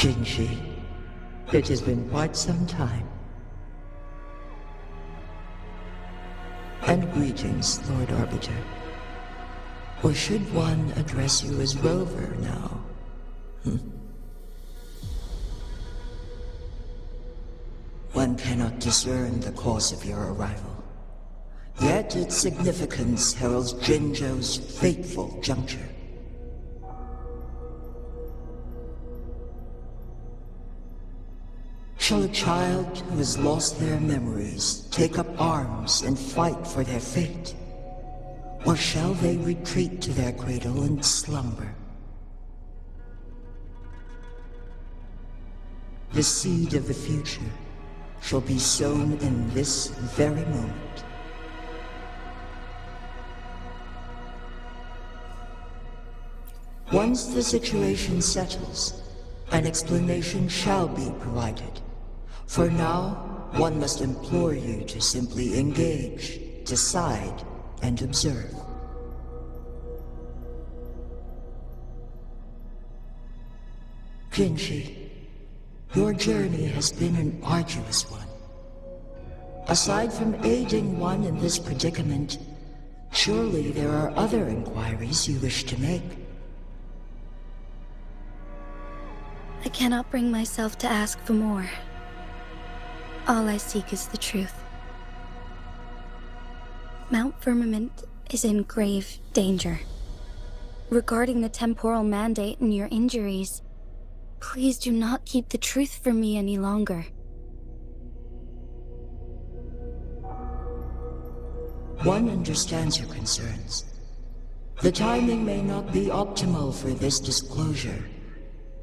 Jinshi, it has been quite some time. And greetings, Lord Arbiter. Or should one address you as Rover now? One cannot discern the cause of your arrival. Yet its significance heralds Jinzhou's fateful juncture. Shall a child who has lost their memories take up arms and fight for their fate? Or shall they retreat to their cradle and slumber? The seed of the future shall be sown in this very moment. Once the situation settles, an explanation shall be provided. For now, one must implore you to simply engage, decide, and observe. Jinshi, your journey has been an arduous one. Aside from aiding one in this predicament, surely there are other inquiries you wish to make. I cannot bring myself to ask for more. All I seek is the truth. Mount Firmament is in grave danger. Regarding the temporal mandate and your injuries, please do not keep the truth from me any longer. One understands your concerns. The timing may not be optimal for this disclosure,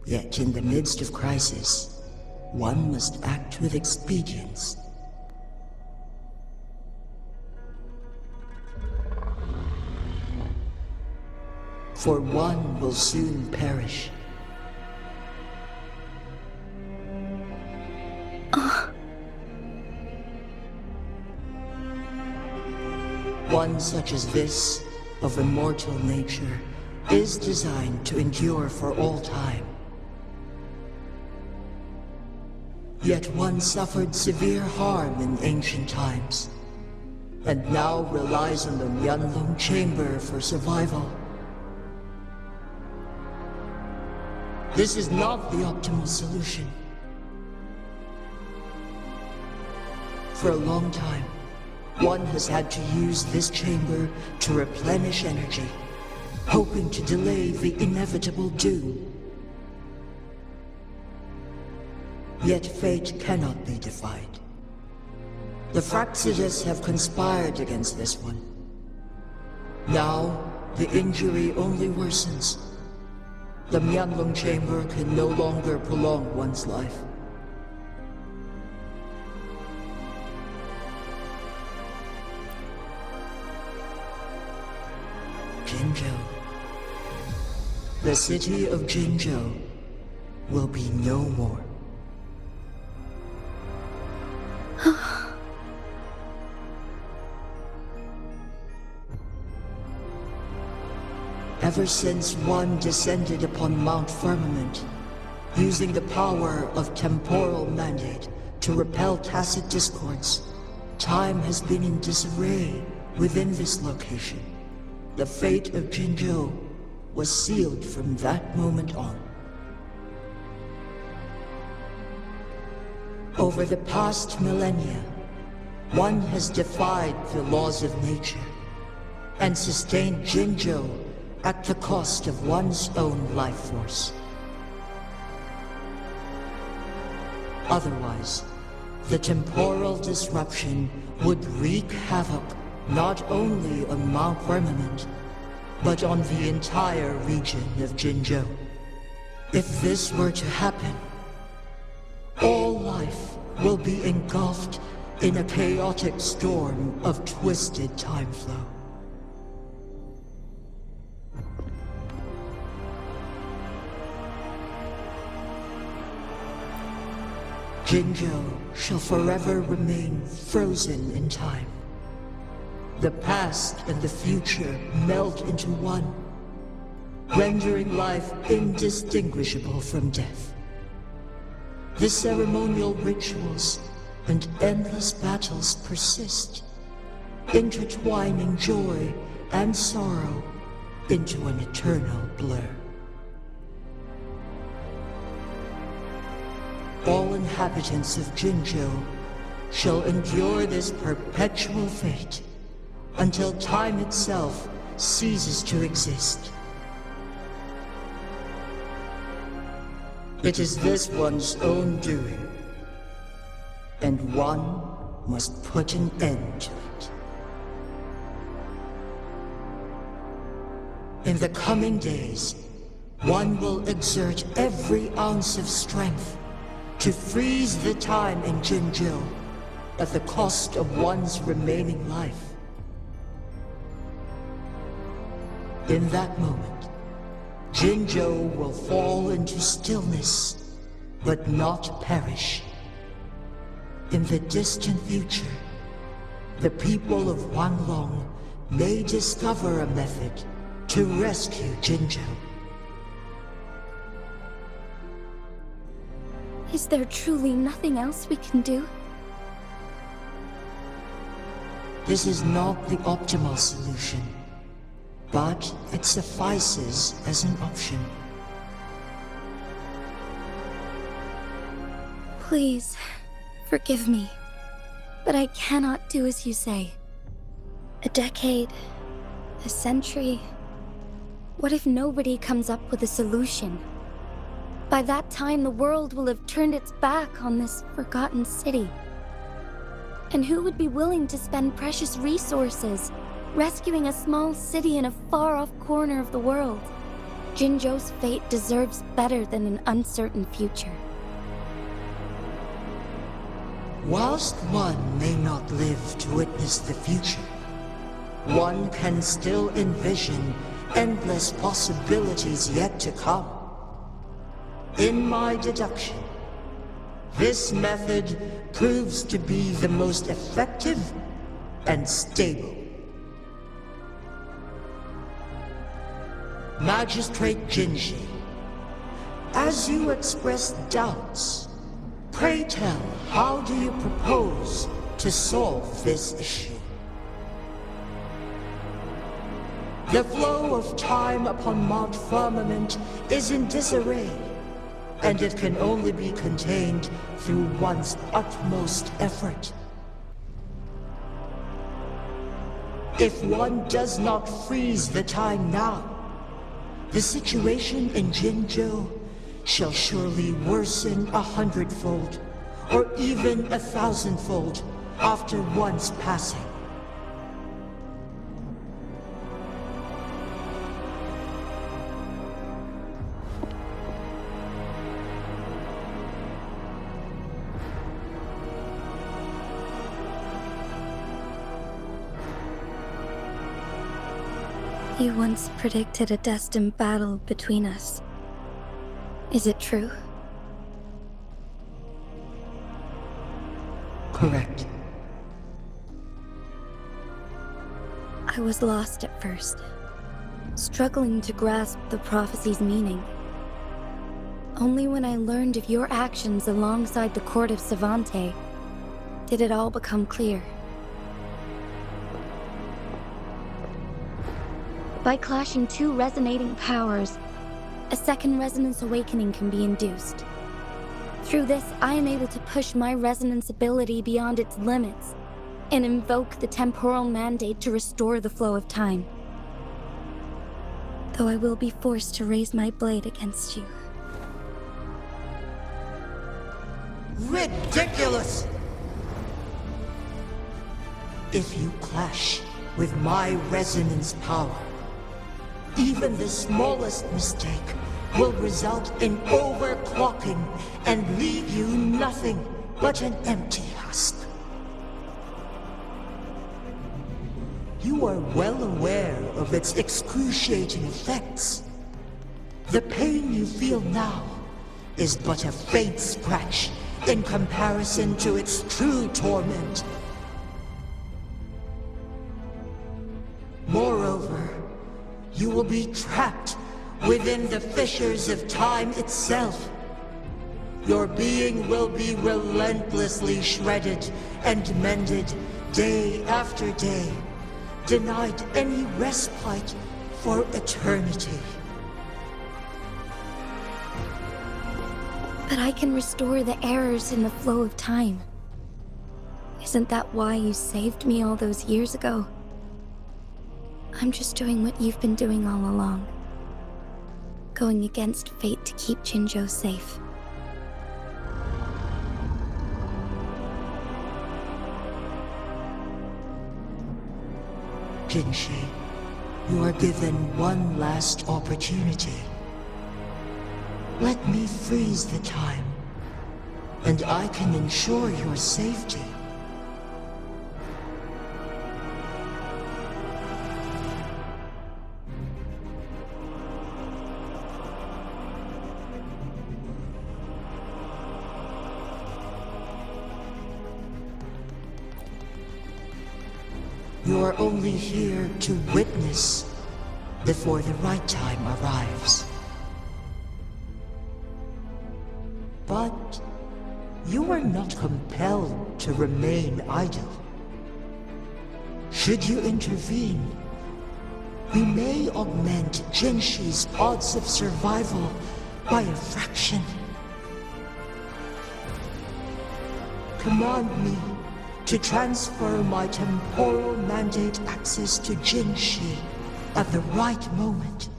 yet in the midst of crisis, one must act with expedience. For one will soon perish. One such as this, of immortal nature, is designed to endure for all time. Yet one suffered severe harm in ancient times, and now relies on the Wuthering chamber for survival. This is not the optimal solution. For a long time, one has had to use this chamber to replenish energy, hoping to delay the inevitable doom. Yet fate cannot be defied. The Fraxidus have conspired against this one. Now, the injury only worsens. The Wuthering chamber can no longer prolong one's life. Jinzhou. The city of Jinzhou will be no more. Ever since one descended upon Mount Firmament, using the power of temporal mandate to repel tacit discords, time has been in disarray within this location. The fate of Jinzhou was sealed from that moment on. Over the past millennia, one has defied the laws of nature and sustained Jinzhou at the cost of one's own life force. Otherwise, the temporal disruption would wreak havoc not only on Mount Firmament, but on the entire region of Jinzhou. If this were to happen, all life will be engulfed in a chaotic storm of twisted time flow. Jinzhou shall forever remain frozen in time. The past and the future melt into one, rendering life indistinguishable from death. The ceremonial rituals and endless battles persist, intertwining joy and sorrow into an eternal blur. All inhabitants of Jinjo shall endure this perpetual fate until time itself ceases to exist. It is this one's own doing, and one must put an end to it. In the coming days, one will exert every ounce of strength to freeze the time in Jinjo at the cost of one's remaining life. In that moment, Jinjo will fall into stillness, but not perish. In the distant future, the people of Wanglong may discover a method to rescue Jinjo. Is there truly nothing else we can do? This is not the optimal solution, but it suffices as an option. Please, forgive me, but I cannot do as you say. A decade, a century. What if nobody comes up with a solution? By that time, the world will have turned its back on this forgotten city. And who would be willing to spend precious resources rescuing a small city in a far-off corner of the world? Jinjo's fate deserves better than an uncertain future. Whilst one may not live to witness the future, one can still envision endless possibilities yet to come. In my deduction, this method proves to be the most effective and stable. Magistrate Jinshi, as you express doubts, pray tell, how do you propose to solve this issue? The flow of time upon Mount Firmament is in disarray, and it can only be contained through one's utmost effort. If one does not freeze the time now, the situation in Jinjo shall surely worsen 100-fold, or even 1,000-fold after one's passing. You once predicted a destined battle between us. Is it true? Correct. I was lost at first, struggling to grasp the prophecy's meaning. Only when I learned of your actions alongside the court of Savante did it all become clear. By clashing two resonating powers, a second resonance awakening can be induced. Through this, I am able to push my resonance ability beyond its limits and invoke the temporal mandate to restore the flow of time. Though I will be forced to raise my blade against you. Ridiculous! If you clash with my resonance power, even the smallest mistake will result in overclocking and leave you nothing but an empty husk. You are well aware of its excruciating effects. The pain you feel now is but a faint scratch in comparison to its true torment. Moreover, you will be trapped within the fissures of time itself. your being will be relentlessly shredded and mended day after day, denied any respite for eternity. But I can restore the errors in the flow of time. Isn't that why you saved me all those years ago? I'm just doing what you've been doing all along. Going against fate to keep Jinjo safe. Jinshi, you are given one last opportunity. Let me freeze the time, and I can ensure your safety. You are only here to witness before the right time arrives. But you are not compelled to remain idle. Should you intervene, we may augment Jinshi's odds of survival by a fraction. Command me to transfer my temporal mandate access to Jinshi at the right moment.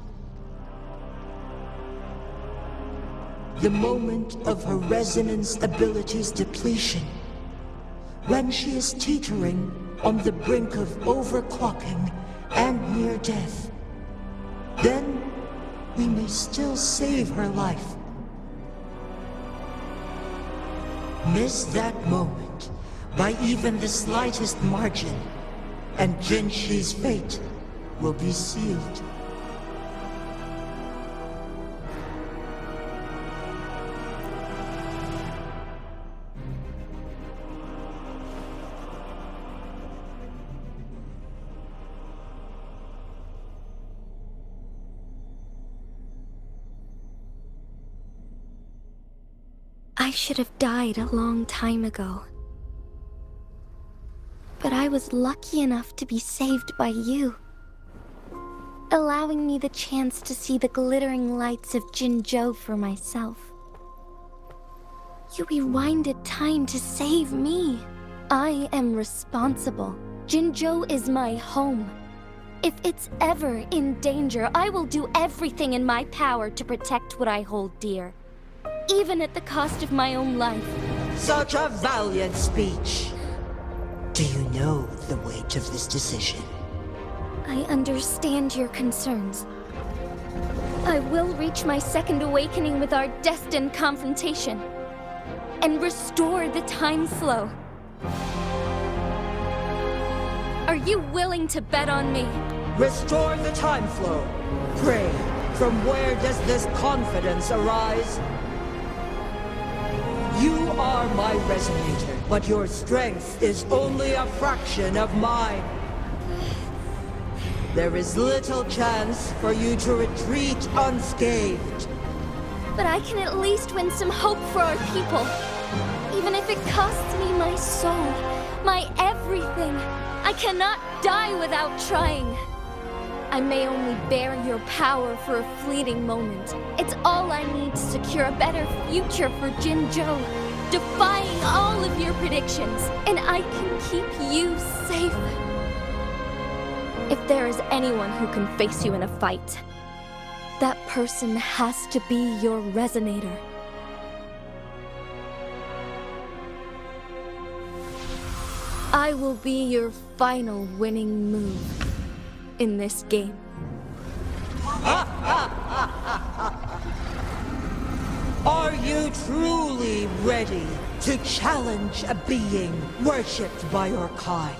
The moment of her resonance ability's depletion, when she is teetering on the brink of overclocking and near death. Then we may still save her life. Miss that moment by even the slightest margin, and Jinshi's fate will be sealed. I should have died a long time ago. But I was lucky enough to be saved by you, allowing me the chance to see the glittering lights of Jinjo for myself. You rewinded time to save me. I am responsible. Jinjo is my home. If it's ever in danger, I will do everything in my power to protect what I hold dear, even at the cost of my own life. Such a valiant speech. Do you know the weight of this decision? I understand your concerns. I will reach my second awakening with our destined confrontation, and restore the time flow. Are you willing to bet on me? Restore the time flow. Pray, from where does this confidence arise? You are my resonator, but your strength is only a fraction of mine. There is little chance for you to retreat unscathed. But I can at least win some hope for our people. Even if it costs me my soul, my everything. I cannot die without trying. I may only bear your power for a fleeting moment. It's all I need to secure a better future for Jinjo, defying all of your predictions, and I can keep you safe. If there is anyone who can face you in a fight, that person has to be your resonator. I will be your final winning move in this game. Are you truly ready to challenge a being worshipped by your kind?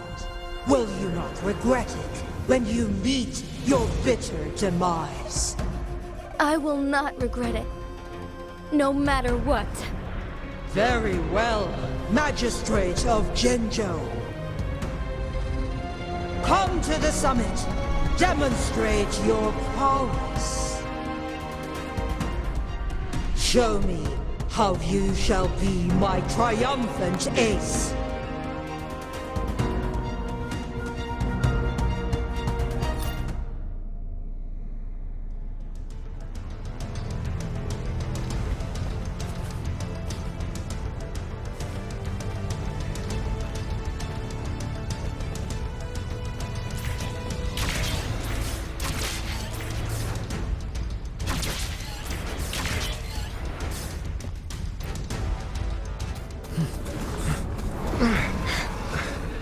Will you not regret it when you meet your bitter demise? I will not regret it, no matter what. Very well, Magistrate of Jinjo. Come to the summit. Demonstrate your prowess. Show me how you shall be my triumphant ace.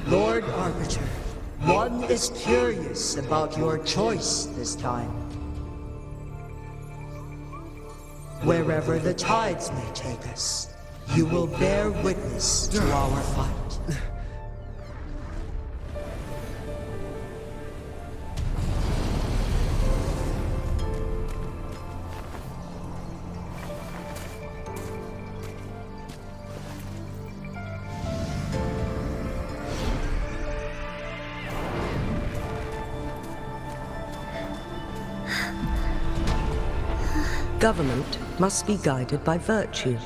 Lord Arbiter, one is curious about your choice this time. Wherever the tides may take us, you will bear witness to our fight. Government must be guided by virtue.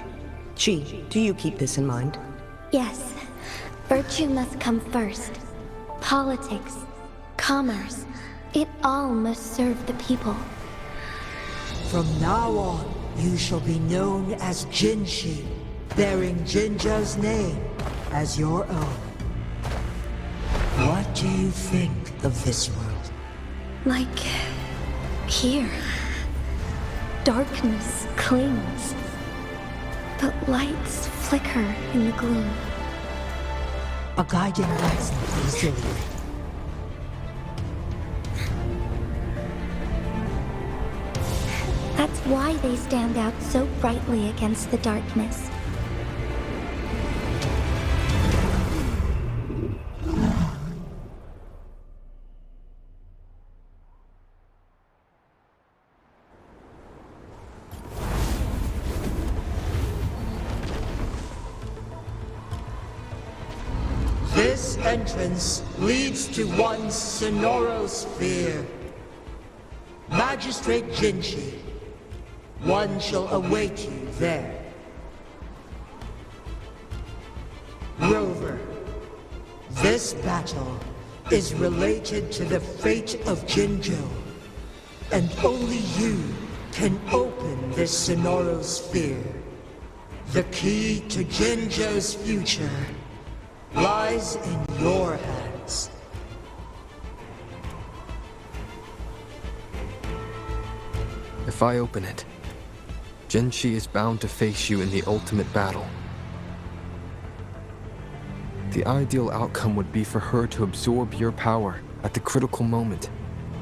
Chi, do you keep this in mind? Yes, virtue must come first. Politics, commerce, it all must serve the people. From now on, you shall be known as Jinshi, bearing Jinzhou's name as your own. What do you think of this world? Like here. Darkness clings, but lights flicker in the gloom. A guiding lesson easily. That's why they stand out so brightly against the darkness. This entrance leads to one's Sonoro sphere. Magistrate Jinshi, one shall await you there. Rover, this battle is related to the fate of Jinzhou, and only you can open this Sonoro sphere. The key to Jinzhou's future lies in your hands. If I open it, Jinshi is bound to face you in the ultimate battle. The ideal outcome would be for her to absorb your power at the critical moment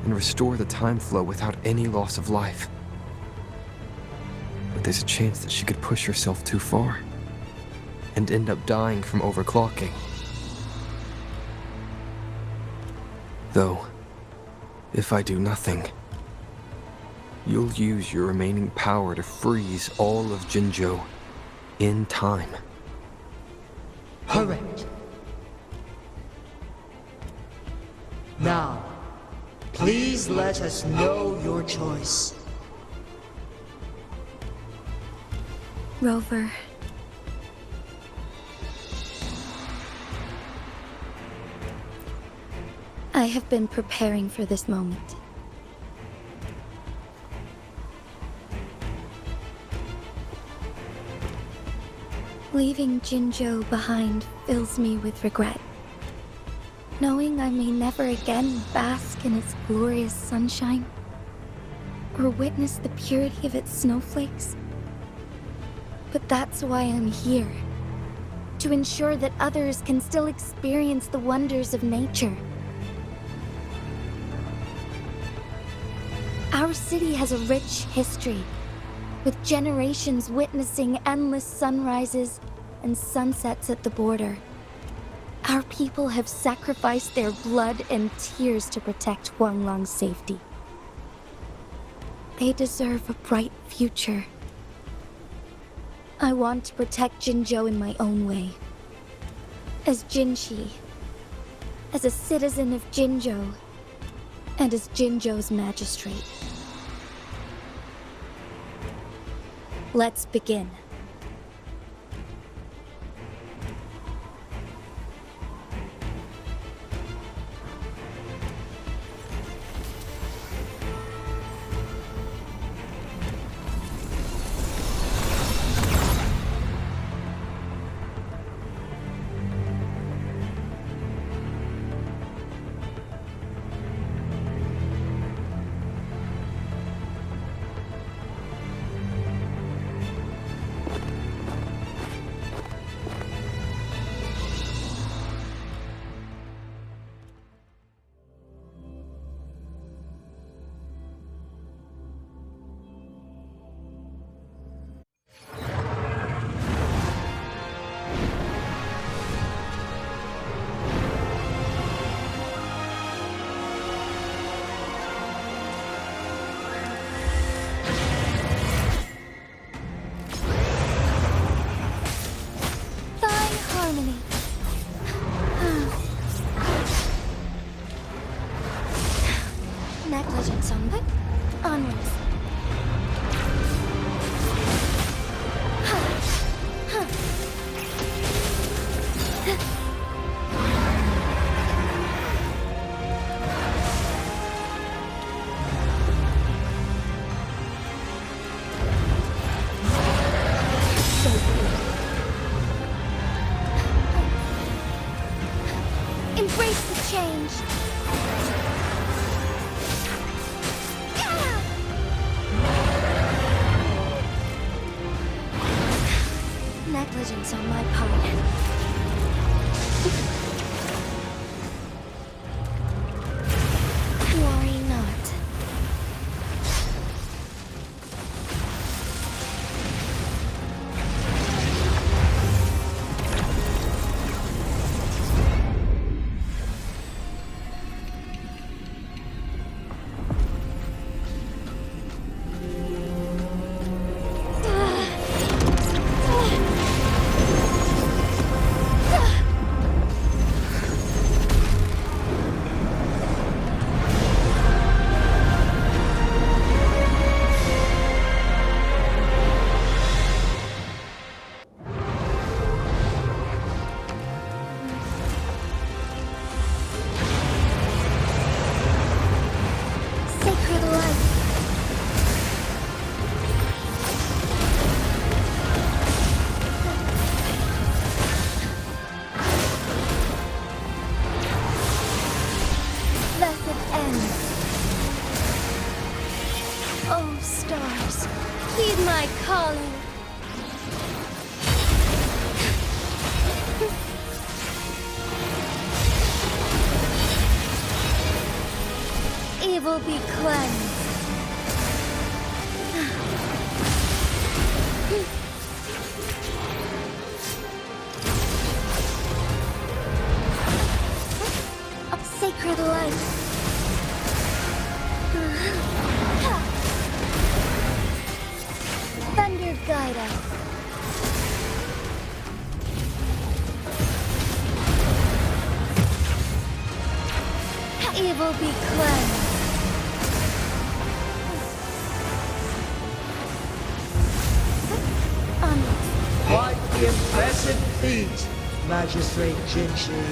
and restore the time flow without any loss of life. But there's a chance that she could push herself too far and end up dying from overclocking. Though, if I do nothing, you'll use your remaining power to freeze all of Jinzhou in time. Correct. Now, please let us know your choice. Rover. I have been preparing for this moment. Leaving Jinzhou behind fills me with regret. Knowing I may never again bask in its glorious sunshine, or witness the purity of its snowflakes. But that's why I'm here. To ensure that others can still experience the wonders of nature. Our city has a rich history, with generations witnessing endless sunrises and sunsets at the border. Our people have sacrificed their blood and tears to protect Huanglang's safety. They deserve a bright future. I want to protect Jinzhou in my own way. As Jinshi, as a citizen of Jinzhou, and as Jinzhou's magistrate. Let's begin. Negligence on, but onwards. Embrace the change. Negligence on my part. Worry not. Sacred light. Blessed end. Oh, stars, heed my calling. Evil be cleansed. A sacred light. Thunder guide us. Evil be cleansed. Quite the impressive feat, Magistrate Jinshi.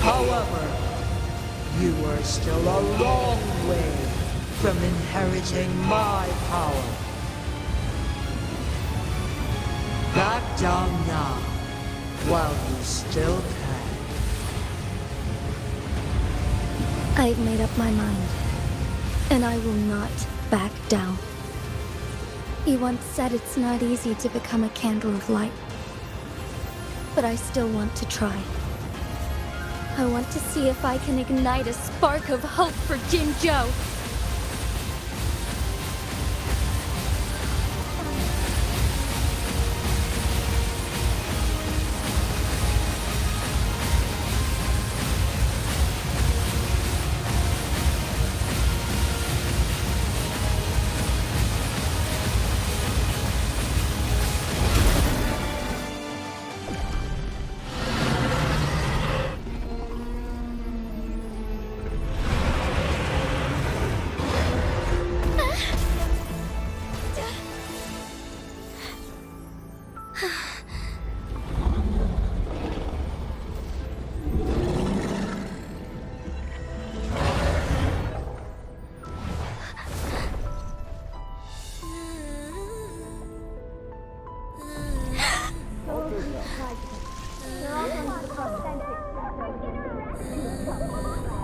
However, you are still a long way from inheriting my power. Back down now, while you still can. I've made up my mind, and I will not back down. You once said it's not easy to become a candle of light, but I still want to try. I want to see if I can ignite a spark of hope for Jinzhou.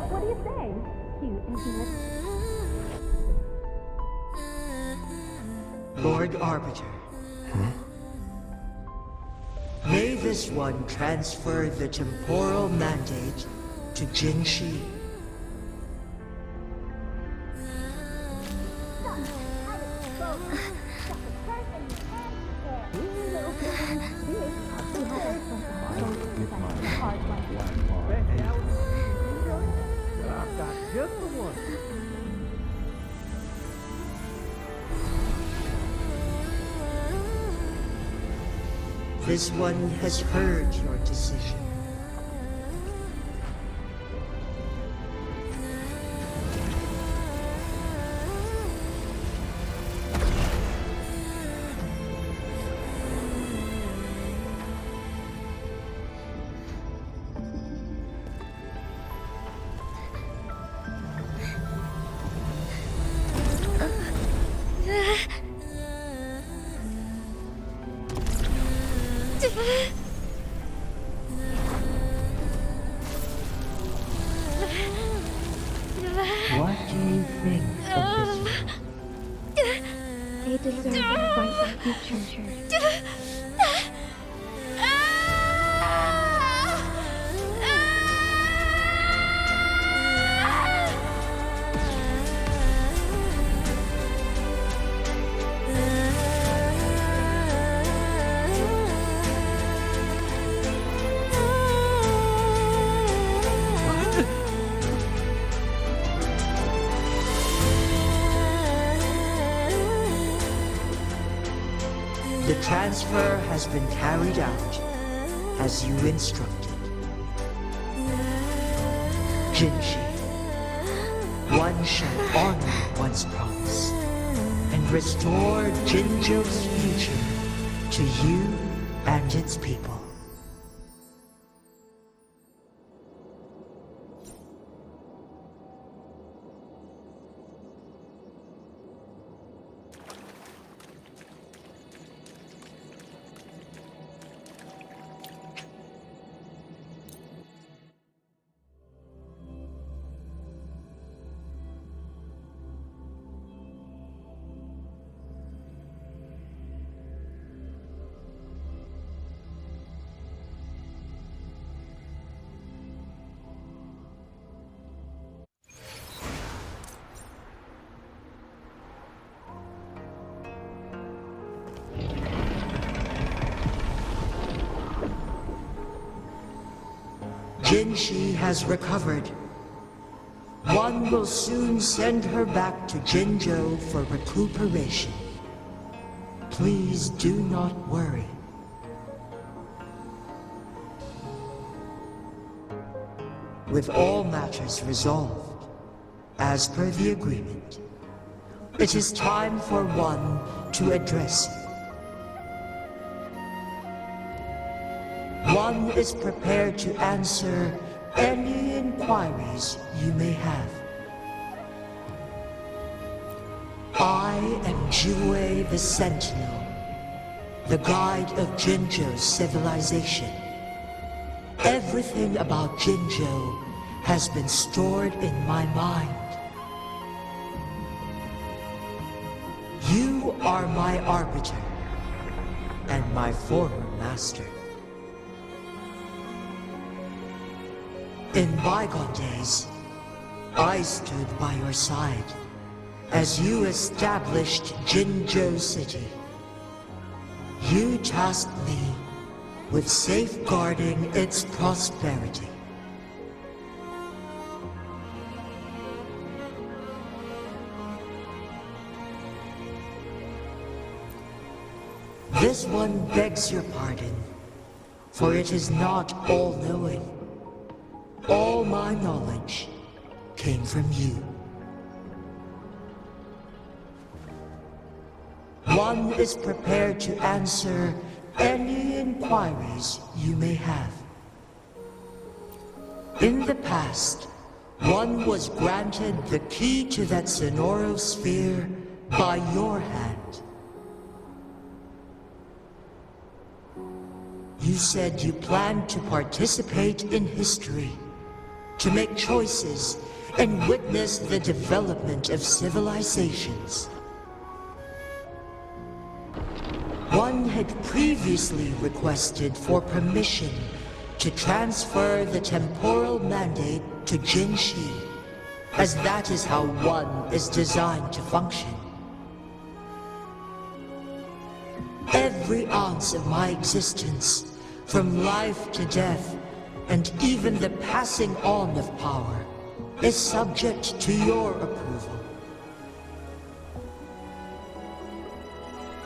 What do you say? Cute, isn't it? Lord Arbiter. May this one transfer the temporal mandate to Jinshi. This one has heard your decision. What do you think of this one? They deserve a right future. The transfer has been carried out as you instructed. Jinshi, one shall honor one's promise and restore Jinjo's future to you and its people. Jinshi has recovered. One will soon send her back to Jinjo for recuperation. Please do not worry. With all matters resolved, as per the agreement, it is time for one to address you. One is prepared to answer any inquiries you may have. I am Jue the Sentinel, the guide of Jinjo's civilization. Everything about Jinjo has been stored in my mind. You are my arbiter and my former master. In bygone days, I stood by your side as you established Jinjo City. You tasked me with safeguarding its prosperity. This one begs your pardon, for it is not all-knowing. All my knowledge came from you. One is prepared to answer any inquiries you may have. In the past, one was granted the key to that Sonoro sphere by your hand. You said you planned to participate in history, to make choices and witness the development of civilizations. One had previously requested for permission to transfer the temporal mandate to Jinshi, as that is how one is designed to function. Every ounce of my existence, from life to death, and even the passing on of power, is subject to your approval.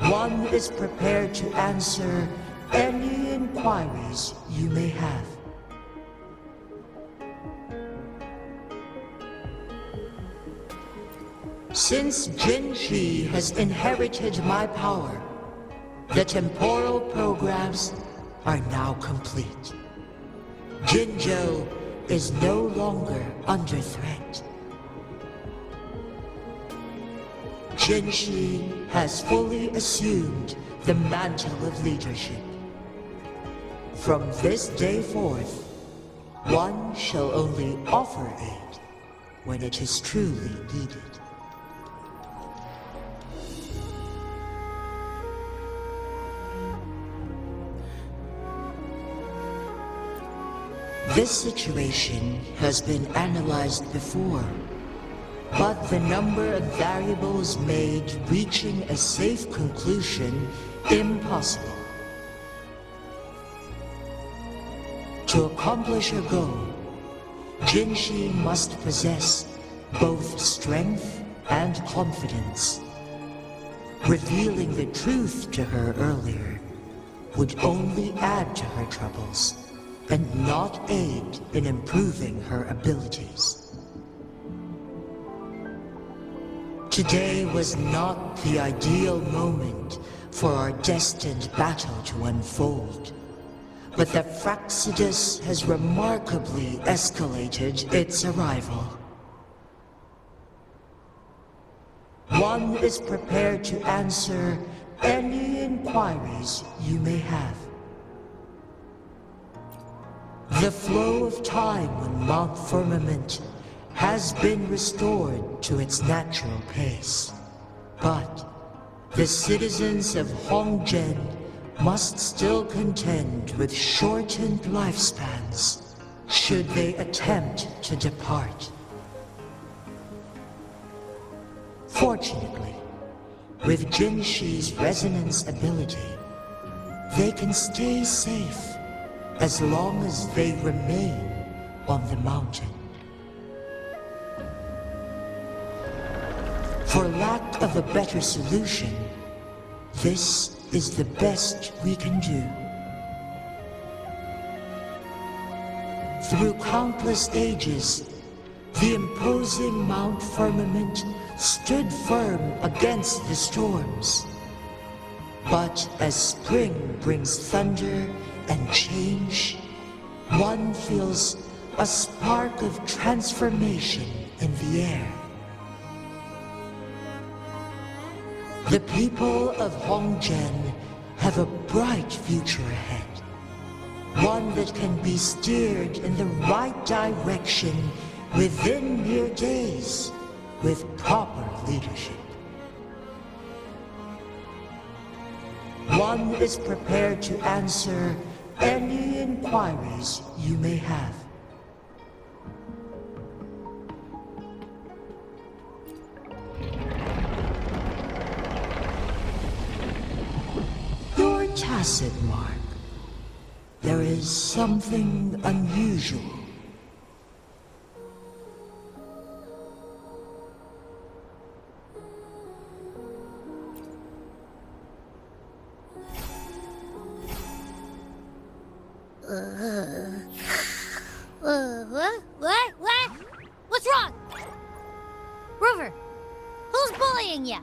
One is prepared to answer any inquiries you may have. Since Jinshi has inherited my power, the temporal programs are now complete. Jinjo is no longer under threat. Jinshi has fully assumed the mantle of leadership. from this day forth, one shall only offer aid when it is truly needed. This situation has been analyzed before, but the number of variables made reaching a safe conclusion impossible. To accomplish her goal, Jinshi must possess both strength and confidence. Revealing the truth to her earlier would only add to her troubles and not aid in improving her abilities. Today was not the ideal moment for our destined battle to unfold, but the Fraccidus has remarkably escalated its arrival. One is prepared to answer any inquiries you may have. The flow of time on Mount Firmament has been restored to its natural pace, but the citizens of Hongzhen must still contend with shortened lifespans should they attempt to depart. Fortunately, with Jinshi's resonance ability, they can stay safe as long as they remain on the mountain. For lack of a better solution, this is the best we can do. Through countless ages, the imposing Mount Firmament stood firm against the storms. But as spring brings thunder and change, one feels a spark of transformation in the air. The people of Hongzhen have a bright future ahead. One that can be steered in the right direction within mere days with proper leadership. One is prepared to answer any inquiries you may have. Your tacit mark. There is something unusual. What? What's wrong? Rover, who's bullying you?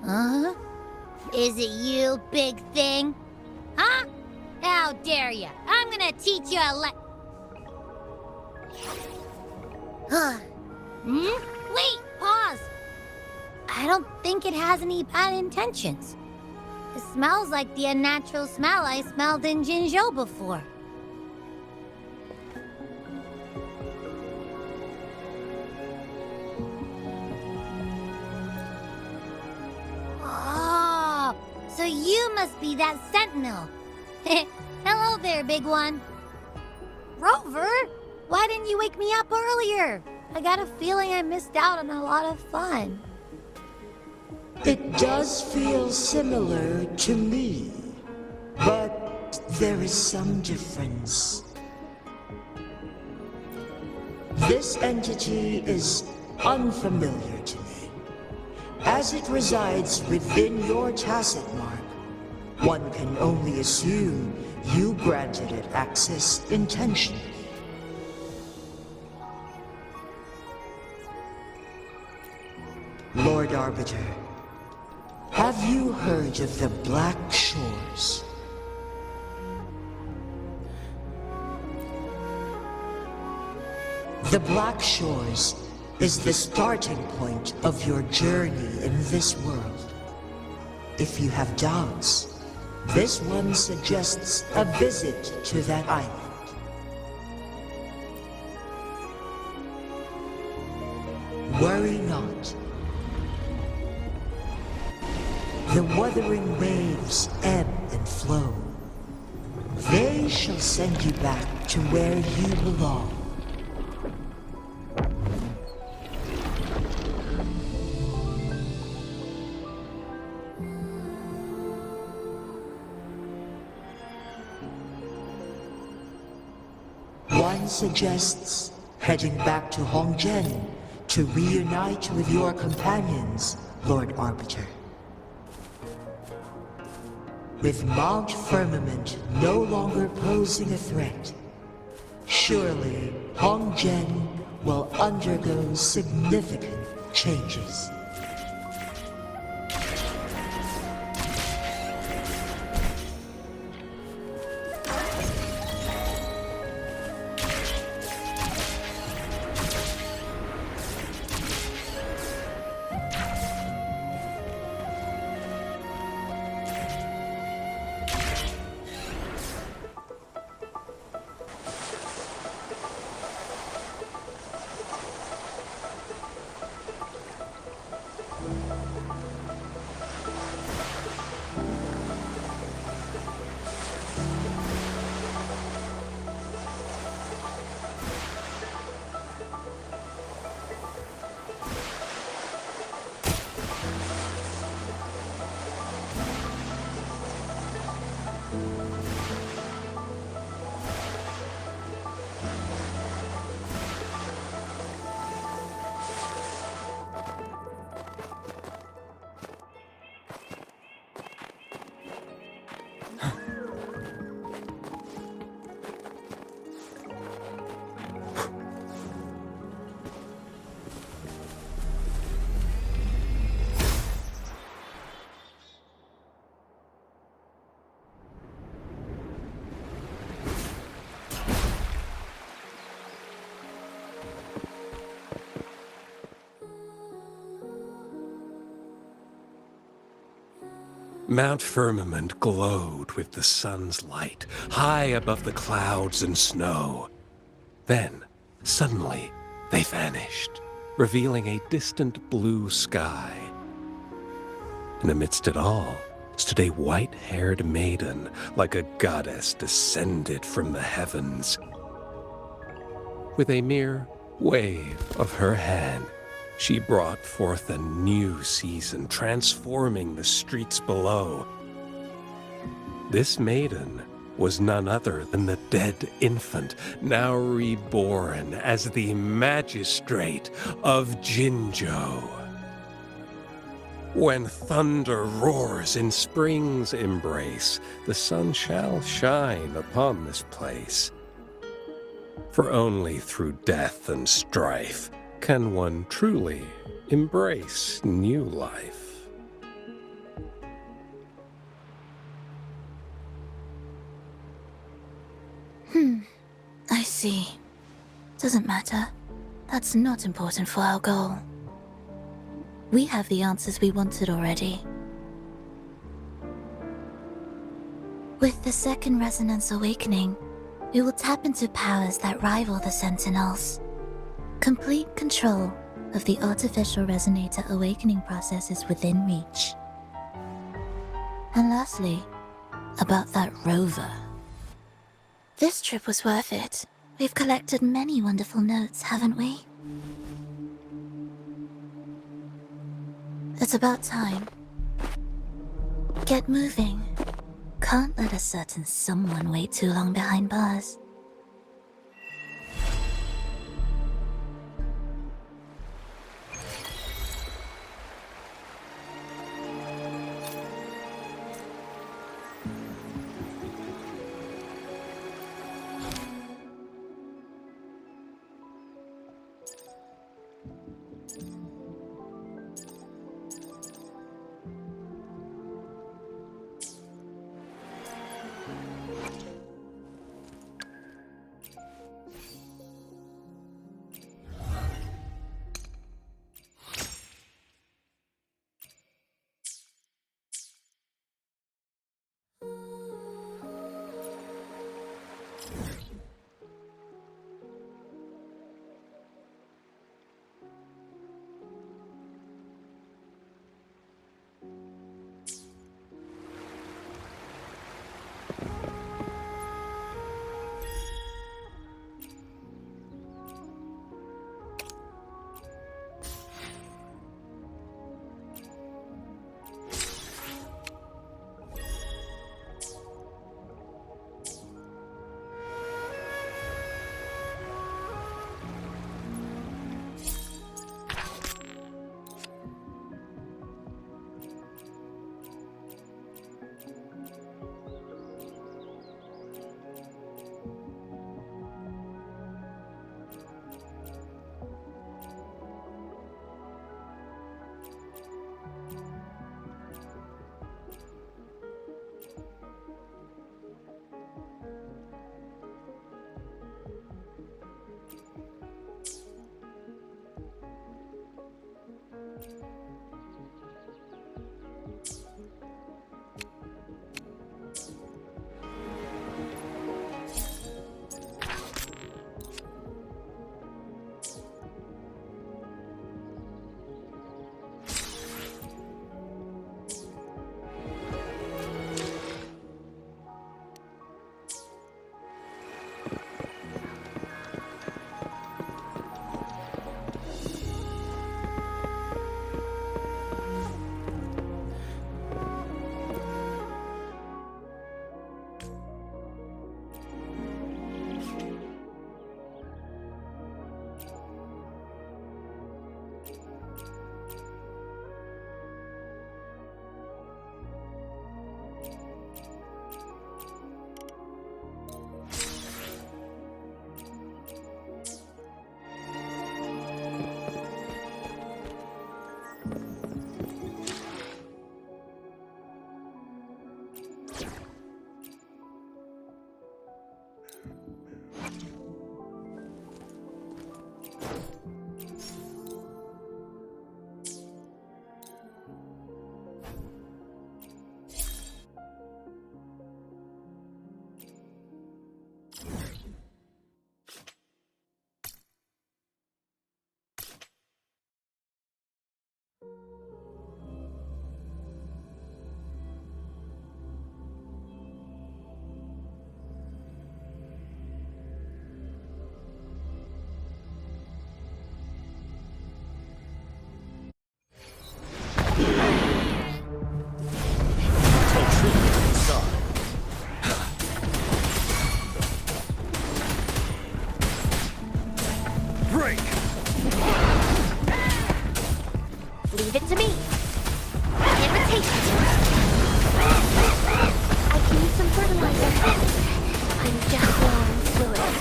Huh? Is it you, big thing? Huh? How dare you? I'm gonna teach you a Wait, pause. I don't think it has any bad intentions. It smells like the unnatural smell I smelled in Jinzhou before. Oh, so you must be that sentinel. Hello there, big one. Rover, why didn't you wake me up earlier? I got a feeling I missed out on a lot of fun. It does feel similar to me, but there is some difference. This entity is unfamiliar to me. As it resides within your tacit mark, one can only assume you granted it access intentionally. Lord Arbiter, have you heard of the Black Shores? The Black Shores is the starting point of your journey in this world. If you have doubts, This one suggests a visit to that island. Worry not. The wuthering waves ebb and flow. They shall send you back to where you belong. One suggests heading back to Hongzhen to reunite with your companions, Lord Arbiter. With Mount Firmament no longer posing a threat, surely Hongzhen will undergo significant changes. Mount Firmament glowed with the sun's light, high above the clouds and snow. Then, suddenly, they vanished, revealing a distant blue sky. And amidst it all stood a white-haired maiden, like a goddess descended from the heavens. With a mere wave of her hand, she brought forth a new season, transforming the streets below. This maiden was none other than the dead infant, now reborn as the magistrate of Jinzhou. When thunder roars in spring's embrace, the sun shall shine upon this place. For only through death and strife can one truly embrace new life. I see. Doesn't matter. That's not important for our goal. We have the answers we wanted already. With the second resonance awakening, we will tap into powers that rival the Sentinels. Complete control of the artificial resonator awakening process is within reach. And lastly, about that rover. This trip was worth it. We've collected many wonderful notes, haven't we? It's about time. Get moving. Can't let a certain someone wait too long behind bars. I'm just low on fluid.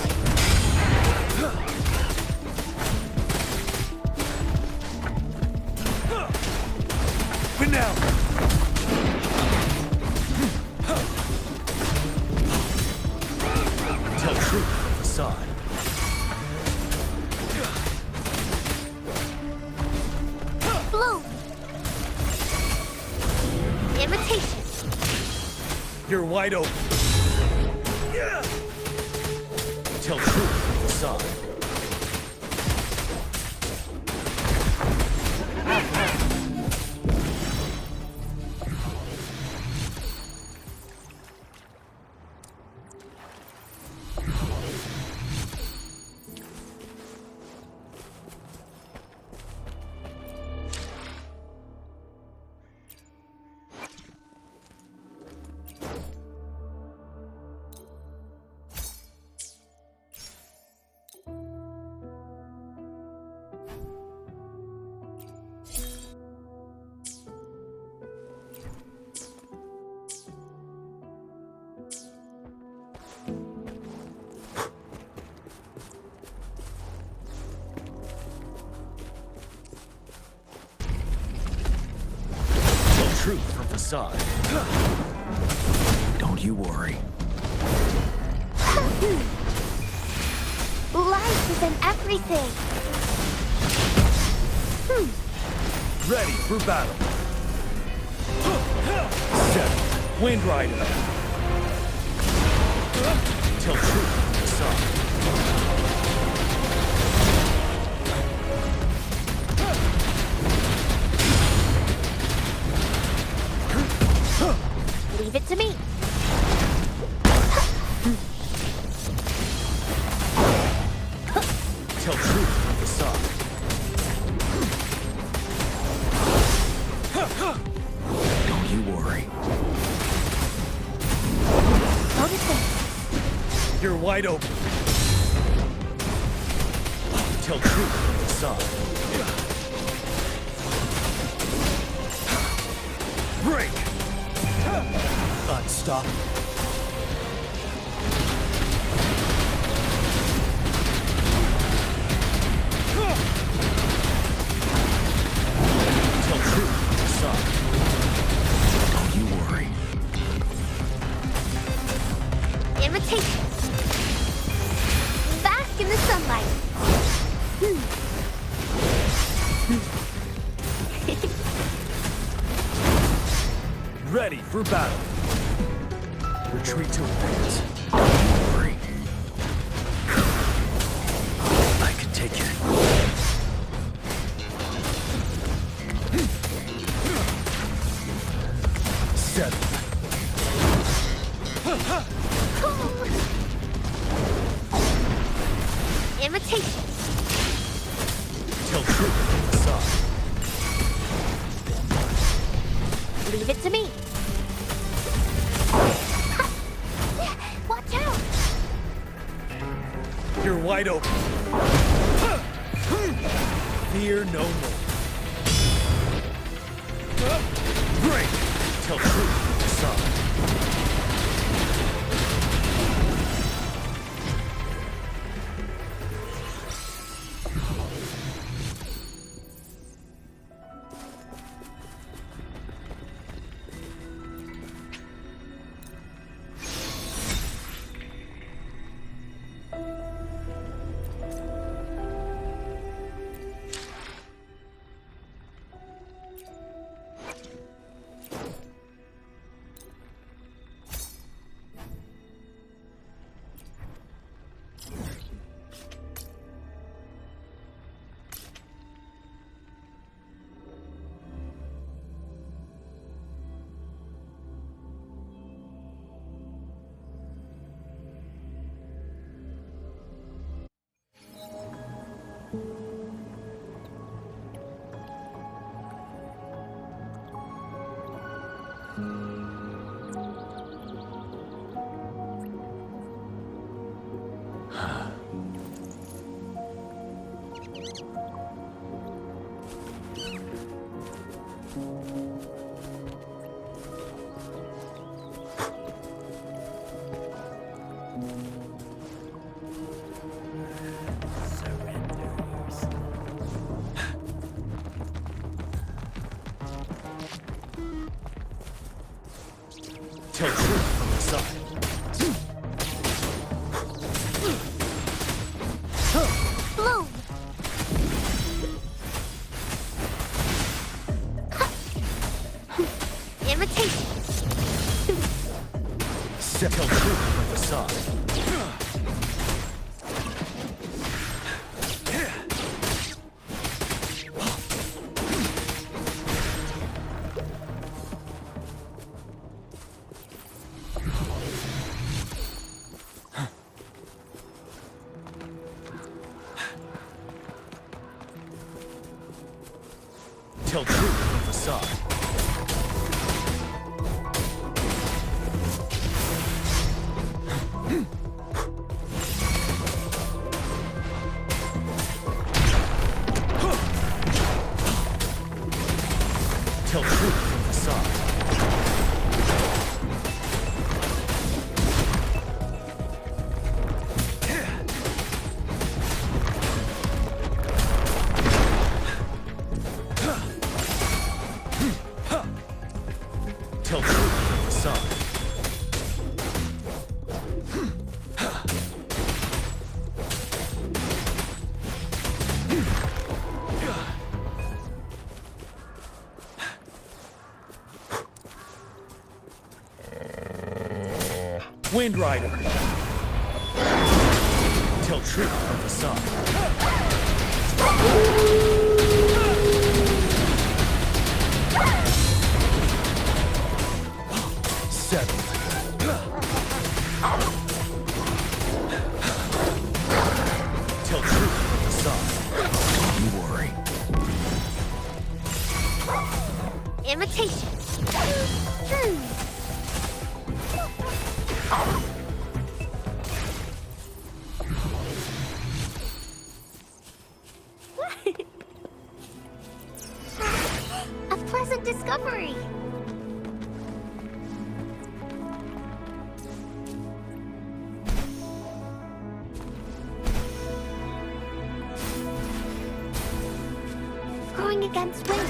But now! Tell truth from facade. Bloom! Imitation! You're wide open. Tell truth from facade. Truth from facade. Don't you worry. Life is in everything! Ready for battle. Step. Wind Rider. Tell truth from facade. Leave it to me! Tell truth from facade. Don't you worry. Noticing! You're wide open. Tell truth from facade. Break! Unstoppable. Tell truth from facade. Don't you worry. Imitation! Bask in the sunlight! Ready for battle. Retreat to advance. Don't worry. I can take it. Settle. Imitation! Tell truth from facade. Leave it to me! Watch out! You're wide open. Fear no more. Break! Tell truth from facade. Tell truth from the side. Bloom! Imitation! Tell truth from the side. Tell truth from the side. Tell truth from the side. Tell truth from the side. Wind Rider. Tell truth from the side. 7. Tell truth from the side. Don't you worry. Imitation! A pleasant discovery! Going against wind.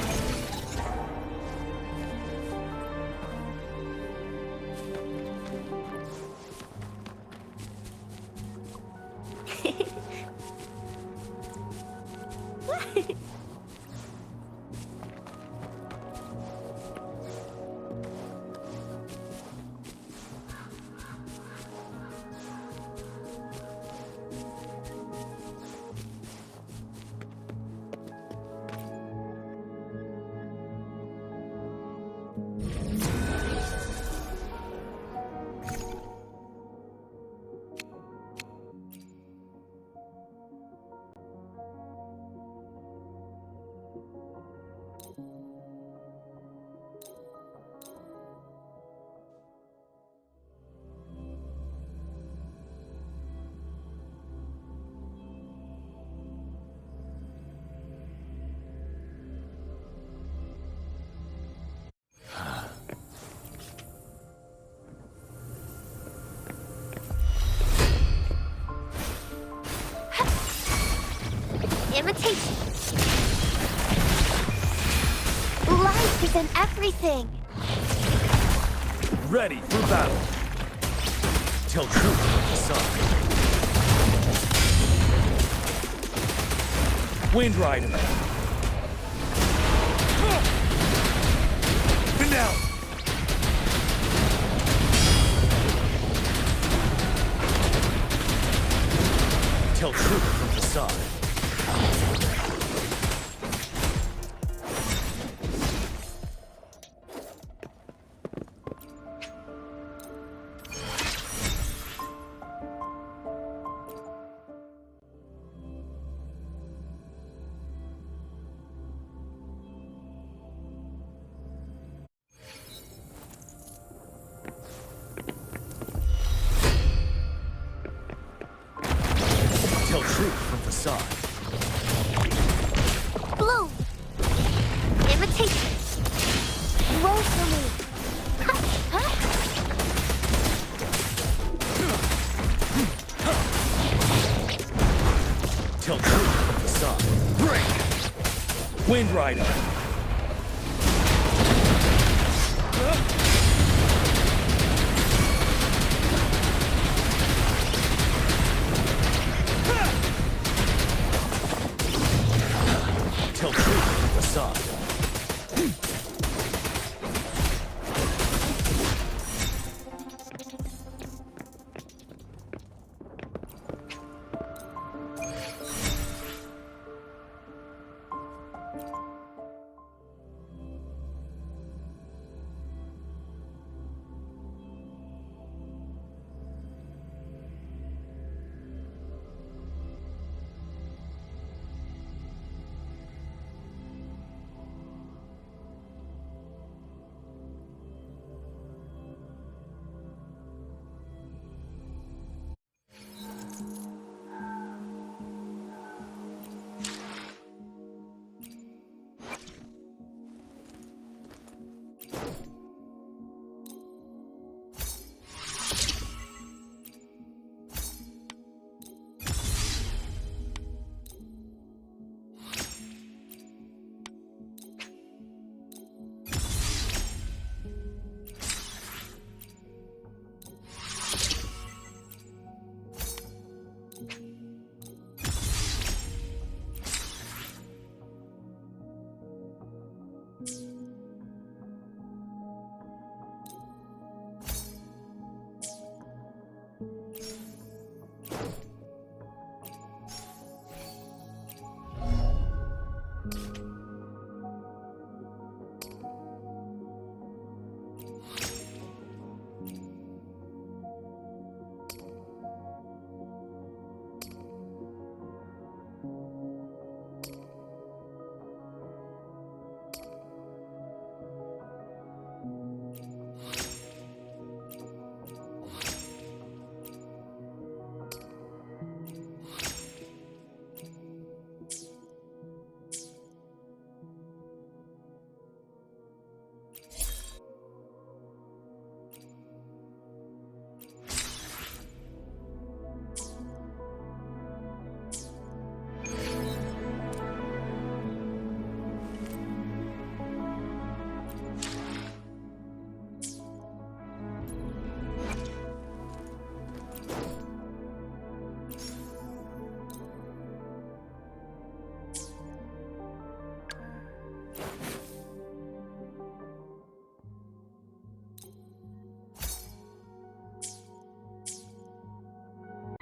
Imitation. Life is in everything. Ready for battle. Tell truth from the side. Wind Rider. And now. Tell truth from the side. Tell truth from the side. Bloom. Imitation. Roll for me. Tell truth from the side. Break! Wind Rider.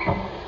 Come.